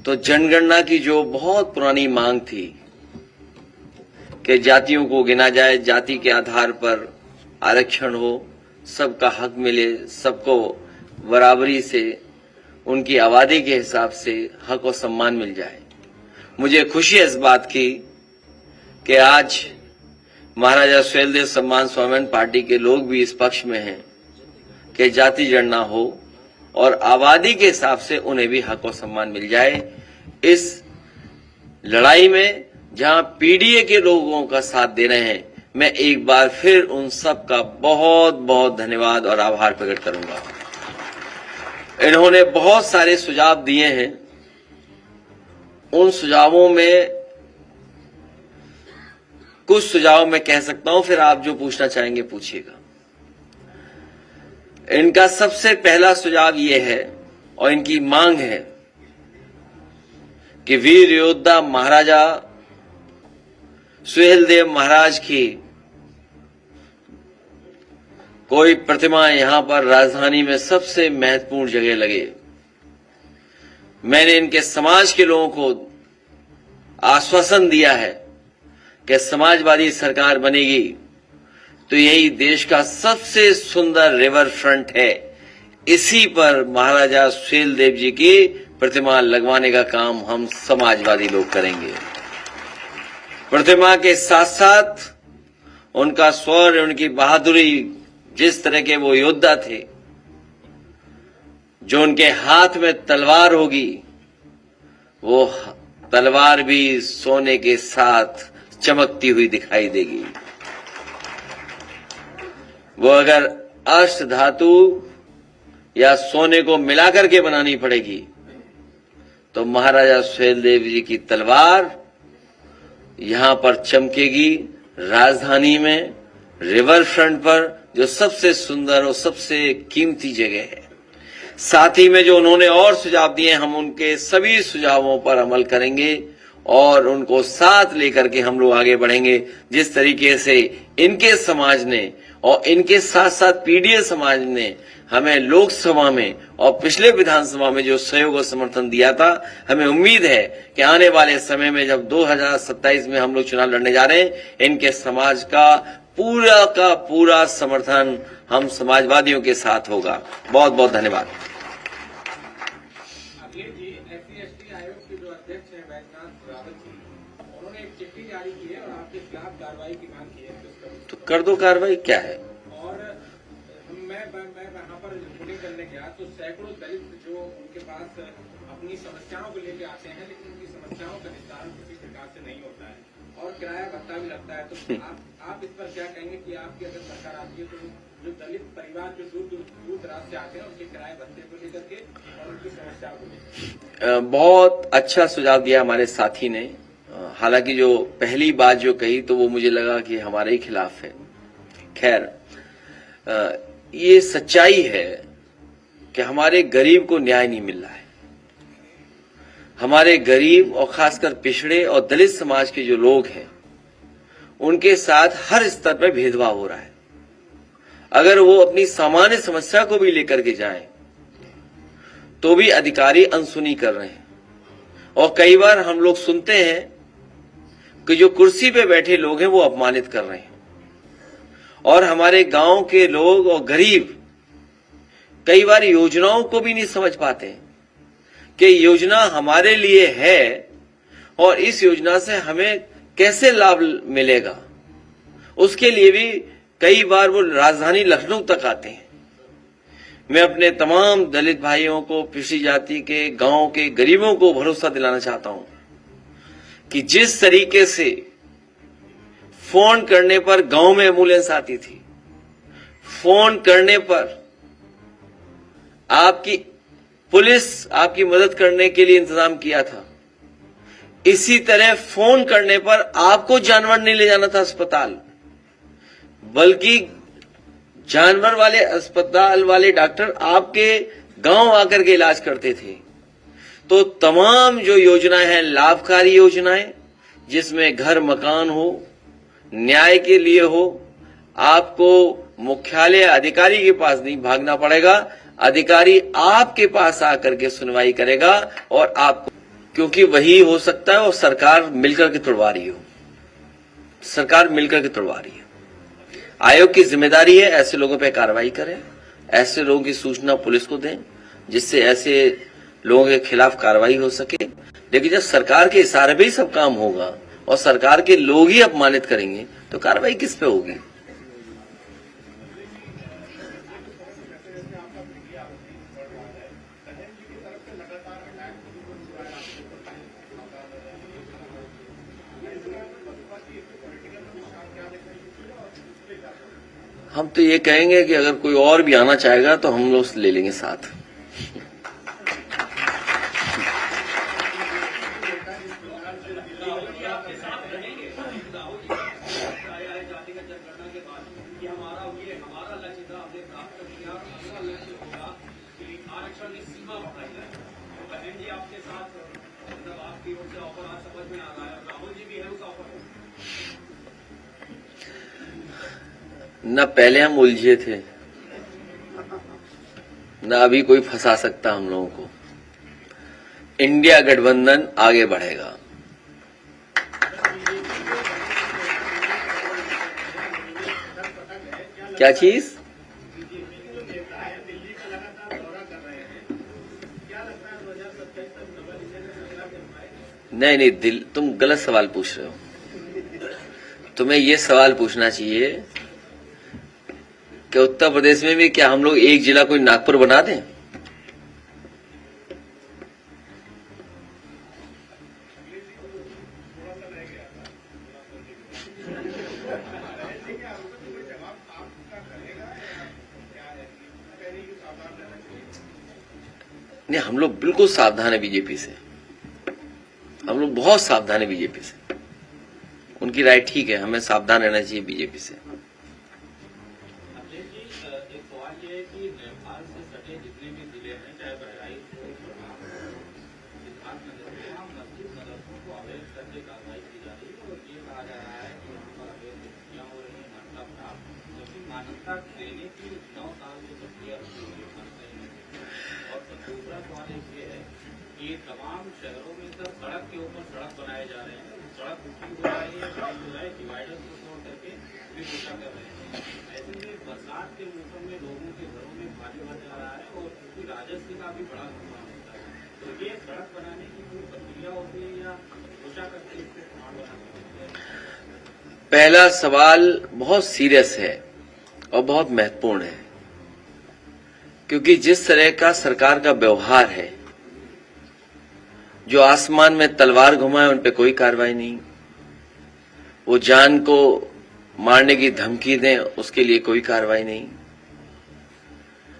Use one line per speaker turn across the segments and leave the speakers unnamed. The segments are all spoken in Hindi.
तो जनगणना की जो बहुत पुरानी मांग थी कि जातियों को गिना जाए, जाति के आधार पर आरक्षण हो, सबका हक मिले, सबको बराबरी से उनकी आबादी के हिसाब से हक और सम्मान मिल जाए। मुझे खुशी है इस बात की कि आज महाराजा सुहेलदेव सम्मान स्वाभिमान पार्टी के लोग भी इस पक्ष में हैं कि जाति गणना हो और आबादी के हिसाब से उन्हें भी हक और सम्मान मिल जाए। इस लड़ाई में जहां पीडीए के लोगों का साथ दे रहे हैं, मैं एक बार फिर उन सब का बहुत बहुत धन्यवाद और आभार प्रकट करूंगा। इन्होंने बहुत सारे सुझाव दिए हैं। उन सुझावों में कुछ सुझाव मैं कह सकता हूं, फिर आप जो पूछना चाहेंगे पूछिएगा। इनका सबसे पहला सुझाव यह है और इनकी मांग है कि वीर योद्धा महाराजा सुहेलदेव महाराज की कोई प्रतिमा यहां पर राजधानी में सबसे महत्वपूर्ण जगह लगे। मैंने इनके समाज के लोगों को आश्वासन दिया है कि समाजवादी सरकार बनेगी तो यही देश का सबसे सुंदर रिवर फ्रंट है, इसी पर महाराजा सुहेलदेव जी की प्रतिमा लगवाने का काम हम समाजवादी लोग करेंगे। प्रतिमा के साथ साथ उनका शौर्य, उनकी बहादुरी, जिस तरह के वो योद्धा थे, जो उनके हाथ में तलवार होगी, वो तलवार भी सोने के साथ चमकती हुई दिखाई देगी। वो अगर अष्ट धातु या सोने को मिलाकर के बनानी पड़ेगी तो महाराजा सुहेलदेव जी की तलवार यहां पर चमकेगी, राजधानी में रिवर फ्रंट पर, जो सबसे सुंदर और सबसे कीमती जगह है। साथ ही में जो उन्होंने और सुझाव दिए, हम उनके सभी सुझावों पर अमल करेंगे और उनको साथ लेकर के हम लोग आगे बढ़ेंगे। जिस तरीके से इनके समाज ने और इनके साथ साथ पीडीए समाज ने हमें लोकसभा में और पिछले विधानसभा में जो सहयोग और समर्थन दिया था, हमें उम्मीद है कि आने वाले समय में जब 2027 में हम लोग चुनाव लड़ने जा रहे हैं, इनके समाज का पूरा समर्थन हम समाजवादियों के साथ होगा। बहुत बहुत धन्यवाद। तो कर दो कार्रवाई, क्या है।
और मैं वहाँ पर रिपोर्टिंग करने गया तो सैकड़ों दलित जो उनके पास अपनी समस्याओं को लेकर आते हैं, लेकिन उनकी समस्याओं का निस्तारण किसी प्रकार से नहीं होता है और किराया भत्ता भी लगता है। तो आप इस पर क्या कहेंगे कि आपकी अगर सरकार आती है तो जो दलित परिवार जो दूर दराज से आते हैं उनके किराए भत्ते को लेकर के और उनकी समस्याओं को लेकर।
बहुत अच्छा सुझाव दिया हमारे साथी ने। हालांकि जो पहली बात जो कही तो वो मुझे लगा कि हमारे ही खिलाफ है। खैर, ये सच्चाई है कि हमारे गरीब को न्याय नहीं मिल रहा है। हमारे गरीब और खासकर पिछड़े और दलित समाज के जो लोग हैं, उनके साथ हर स्तर पर भेदभाव हो रहा है। अगर वो अपनी सामान्य समस्या को भी लेकर के जाएं, तो भी अधिकारी अनसुनी कर रहे हैं। और कई बार हम लोग सुनते हैं कि जो कुर्सी पे बैठे लोग हैं वो अपमानित कर रहे हैं। और हमारे गांव के लोग और गरीब कई बार योजनाओं को भी नहीं समझ पाते हैं कि योजना हमारे लिए है और इस योजना से हमें कैसे लाभ मिलेगा। उसके लिए भी कई बार वो राजधानी लखनऊ तक आते हैं। मैं अपने तमाम दलित भाइयों को, पिछड़ी जाति के, गांव के गरीबों को भरोसा दिलाना चाहता हूं कि जिस तरीके से फोन करने पर गांव में एम्बुलेंस आती थी, फोन करने पर आपकी पुलिस आपकी मदद करने के लिए इंतजाम किया था, इसी तरह फोन करने पर आपको जानवर नहीं ले जाना था अस्पताल, बल्कि जानवर वाले अस्पताल वाले डॉक्टर आपके गांव आकर के इलाज करते थे। तो तमाम जो योजनाएं हैं, लाभकारी योजनाएं, जिसमें घर मकान हो, न्याय के लिए हो, आपको मुख्यालय अधिकारी के पास नहीं भागना पड़ेगा, अधिकारी आपके पास आकर के सुनवाई करेगा और आपको क्योंकि वही हो सकता है और सरकार मिलकर के तोड़वा रही हो, सरकार मिलकर के तोड़वा रही है। आयोग की जिम्मेदारी है ऐसे लोगों पे कार्रवाई करें, ऐसे लोगों की सूचना पुलिस को दें जिससे ऐसे लोगों के खिलाफ कार्रवाई हो सके। लेकिन जब सरकार के इशारे पे ही सब काम होगा और सरकार के लोग ही अपमानित करेंगे तो कार्रवाई किस पे होगी? हम तो ये कहेंगे कि अगर कोई और भी आना चाहेगा तो हम लोग ले लेंगे साथ। न पहले हम उलझे थे, न अभी कोई फंसा सकता हम लोगों को। इंडिया गठबंधन आगे बढ़ेगा। क्या चीज? नहीं, तुम गलत सवाल पूछ रहे हो। तुम्हें ये सवाल पूछना चाहिए कि उत्तर प्रदेश में भी क्या हम लोग एक जिला कोई नागपुर बना दें? नहीं, हम लोग बिल्कुल सावधान है बीजेपी से, हम लोग बहुत सावधान है बीजेपी से। उनकी राय ठीक है, हमें सावधान रहना चाहिए बीजेपी से।
तमाम शहरों में सर सड़क के ऊपर सड़क बनाए जा रहे हैं, सड़क हो रही है, डिवाइडर को तोड़ करके भी गुस्सा कर रहे हैं। ऐसे में बरसात के मौसम में लोगों के घरों में पानी भर जा रहा है और क्योंकि राजस्व का भी बड़ा नुकसान होता है। तो ये सड़क बनाने की कोई प्रक्रिया होती है या गुस्सा करके इसको निर्माण बनाते हैं?
पहला सवाल बहुत सीरियस है और बहुत महत्वपूर्ण है, क्योंकि जिस तरह का सरकार का व्यवहार है, जो आसमान में तलवार घुमाए उन पे कोई कार्रवाई नहीं, वो जान को मारने की धमकी दें उसके लिए कोई कार्रवाई नहीं।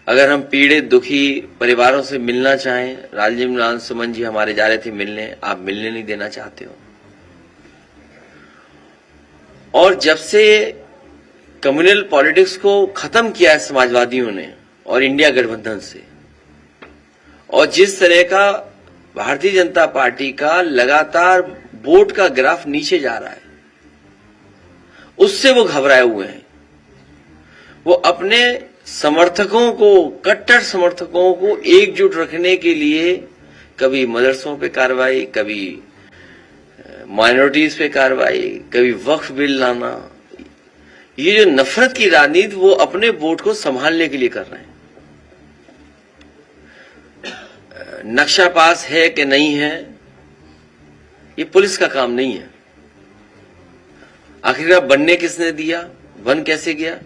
अगर हम पीड़ित दुखी परिवारों से मिलना चाहें, राजीव सुमन जी हमारे जा रहे थे मिलने, आप मिलने नहीं देना चाहते हो। और जब से कम्युनल पॉलिटिक्स को खत्म किया है समाजवादियों ने और इंडिया गठबंधन से, और जिस तरह का भारतीय जनता पार्टी का लगातार वोट का ग्राफ नीचे जा रहा है, उससे वो घबराए हुए हैं। वो अपने समर्थकों को, कट्टर समर्थकों को एकजुट रखने के लिए कभी मदरसों पे कार्रवाई, कभी माइनॉरिटीज पे कार्रवाई, कभी वक्फ बिल लाना, ये जो नफरत की राजनीति वो अपने वोट को संभालने के लिए कर रहे हैं। नक्शा पास है कि नहीं है, ये पुलिस का काम नहीं है। आखिरकार बनने किसने दिया, बन कैसे गया?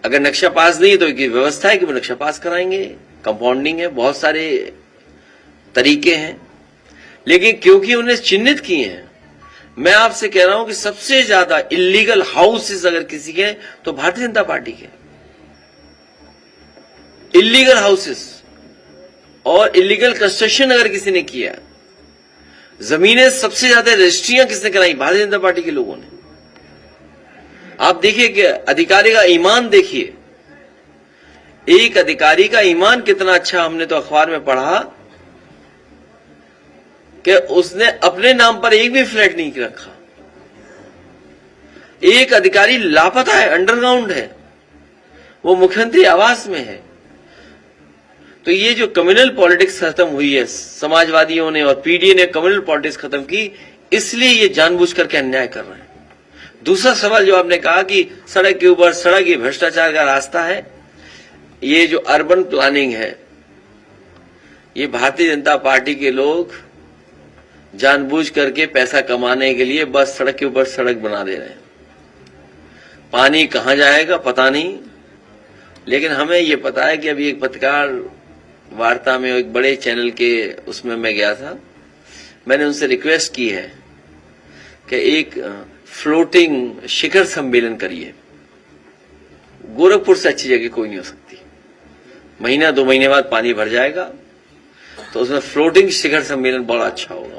अगर नक्शा पास नहीं है तो एक व्यवस्था है कि वो नक्शा पास कराएंगे, कंपाउंडिंग है, बहुत सारे तरीके हैं। लेकिन क्योंकि उन्हें चिन्हित किए हैं, मैं आपसे कह रहा हूं कि सबसे ज्यादा इलीगल हाउसेस अगर किसी के तो भारतीय जनता पार्टी के इलीगल हाउसेस, और इलीगल कंस्ट्रक्शन अगर किसी ने किया, जमीनें सबसे ज्यादा रजिस्ट्रियां किसने कराई? भारतीय जनता पार्टी के लोगों ने। आप देखिए कि अधिकारी का ईमान देखिए, एक अधिकारी का ईमान कितना अच्छा, हमने तो अखबार में पढ़ा कि उसने अपने नाम पर एक भी फ्लैट नहीं रखा। एक अधिकारी लापता है, अंडरग्राउंड है, वो मुख्यमंत्री आवास में है। तो ये जो कम्युनल पॉलिटिक्स खत्म हुई है, समाजवादियों ने और पीडीए ने कम्युनल पॉलिटिक्स खत्म की, इसलिए ये जानबूझ करके अन्याय कर रहे हैं। दूसरा सवाल जो आपने कहा कि सड़क के ऊपर सड़क ये भ्रष्टाचार का रास्ता है, ये जो अर्बन प्लानिंग है, ये भारतीय जनता पार्टी के लोग जानबूझ करके पैसा कमाने के लिए बस सड़क के ऊपर सड़क बना दे रहे हैं। पानी कहां जाएगा पता नहीं, लेकिन हमें ये पता है कि अभी एक पत्रकार वार्ता में एक बड़े चैनल के उसमें मैं गया था, मैंने उनसे रिक्वेस्ट की है कि एक फ्लोटिंग शिखर सम्मेलन करिए। गोरखपुर से अच्छी जगह कोई नहीं हो सकती। महीना 2 महीने बाद पानी भर जाएगा, तो उसमें फ्लोटिंग शिखर सम्मेलन बड़ा अच्छा होगा।